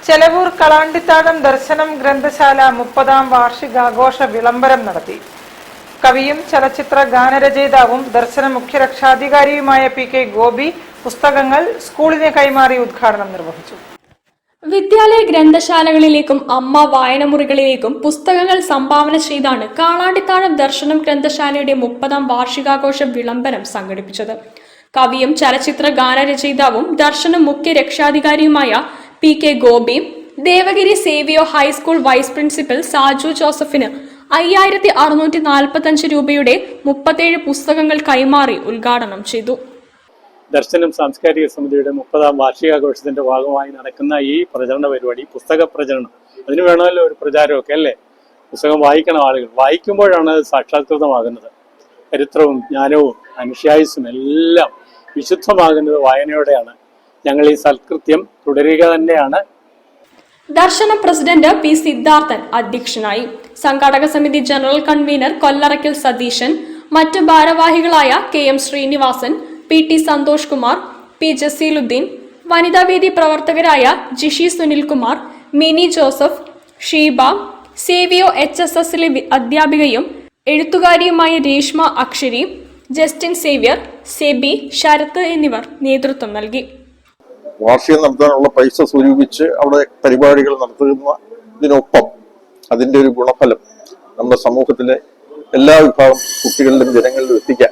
ചെലവൂർ കളാണ്ടിത്താഴം ദർശനം ഗ്രന്ഥശാല 30ാം വാർഷികാഘോഷ വിളംബരം നടത്തി. കവിയും ചലച്ചിത്ര ഗാനരചയിതാവും ദർശന മുഖ്യ രക്ഷാധികാരിയുമായ പി.കെ. ഗോപി പുസ്തകങ്ങൾ സ്കൂളിനെ കൈമാറി ഉദ്ഘാടനം നിർവഹിച്ചു. വിദ്യാലയ ഗ്രന്ഥശാലകളിലേക്കും അമ്മ വായനമുറികളിലേക്കും പുസ്തകങ്ങൾ സംഭാവന ചെയ്താണ് കാളാണ്ടിത്താഴം ദർശനം ഗ്രന്ഥശാലയുടെ 30ാം വാർഷികാഘോഷ വിളംബരം സംഘടിപ്പിച്ചത്. കവിയും ചലച്ചിത്ര ഗാനരചയിതാവും ദർശനം മുഖ്യ രക്ഷാധികാരിയുമായ P K. Gopi, Devagiri Savio high school vice principal Saju ജോസഫിന് 5645 രൂപയുടെ 37 പുസ്തകങ്ങൾ കൈമാറി ഉദ്ഘാടനം ചെയ്തു. ദർശനം സാംസ്കാരിക സമിതിയുടെ 30ാം വാർഷികാഘോഷത്തിന്റെ ഭാഗമായി നടക്കുന്ന ഈ പ്രചരണ പരിപാടി, പുസ്തക പ്രചരണം, അതിന് വേണമല്ലോ ഒരു പ്രചാരമൊക്കെ അല്ലേ. പുസ്തകം വായിക്കണം ആളുകൾ. വായിക്കുമ്പോഴാണ് അത് സാക്ഷാത്കൃതമാകുന്നത്. ചരിത്രവും ജ്ഞാനവും അനുഷ്യായുസ്സും എല്ലാം വിശുദ്ധമാകുന്നത് വായനയോടെയാണ്. ഞങ്ങൾ ഈ സൽകൃത്യം തുടരുക തന്നെയാണ്. ദർശനം പ്രസിഡന്റ് പി. സിദ്ധാർത്ഥൻ അധ്യക്ഷനായി. സംഘാടക സമിതി ജനറൽ കൺവീനർ കൊല്ലറയ്ക്കൽ സതീശൻ, മറ്റു ഭാരവാഹികളായ K M. Srinivasan, P T. Santhosh Kumar, P. Jaseeluddin, വനിതാവേദി പ്രവർത്തകരായ ജിഷി സുനിൽകുമാർ, മിനി ജോസഫ്, ഷീബ, സേവിയോ HSSലെ അധ്യാപികയും എഴുത്തുകാരിയുമായ രേഷ്മ അക്ഷരി, ജസ്റ്റിൻ സേവ്യർ, സെബി, ശരത്ത് എന്നിവർ നേതൃത്വം നൽകി. വാർഷികം നടത്താനുള്ള പൈസ സ്വരൂപിച്ച് അവിടെ പരിപാടികൾ നടത്തുന്നതിനൊപ്പം അതിൻ്റെ ഒരു ഗുണഫലം നമ്മുടെ സമൂഹത്തിലെ എല്ലാ വിഭാഗം കുട്ടികളിലും ജനങ്ങളിലും എത്തിക്കാൻ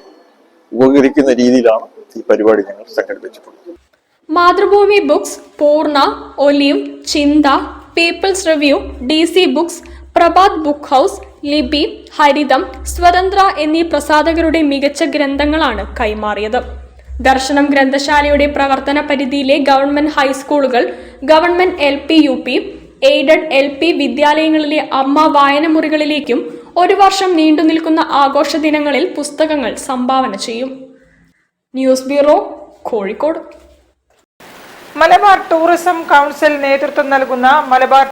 ഉപകരിക്കുന്ന രീതിയിലാണ് ഈ പരിപാടി ഞങ്ങൾ സംഘടിപ്പിച്ചിട്ടുള്ളത്. Mathrubhumi books, Poorna, Olive, Chintha, people's review, DC books, Prabhat book house, Lipi, Haritham, സ്വതന്ത്ര എന്നീ പ്രസാധകരുടെ മികച്ച ഗ്രന്ഥങ്ങളാണ് കൈമാറിയത്. ദർശനം ഗ്രന്ഥശാലയുടെ പ്രവർത്തന പരിധിയിലെ ഗവൺമെന്റ് ഹൈസ്കൂളുകൾ, government LP, UP, aided LP വിദ്യാലയങ്ങളിലെ അമ്മ വായനമുറികളിലേക്കും 1 വർഷം നീണ്ടുനിൽക്കുന്ന ആഘോഷ ദിനങ്ങളിൽ പുസ്തകങ്ങൾ സംഭാവന ചെയ്യും. News bureau, Kozhikode. Malabar tourism council നേതൃത്വം നൽകുന്ന മലബാർ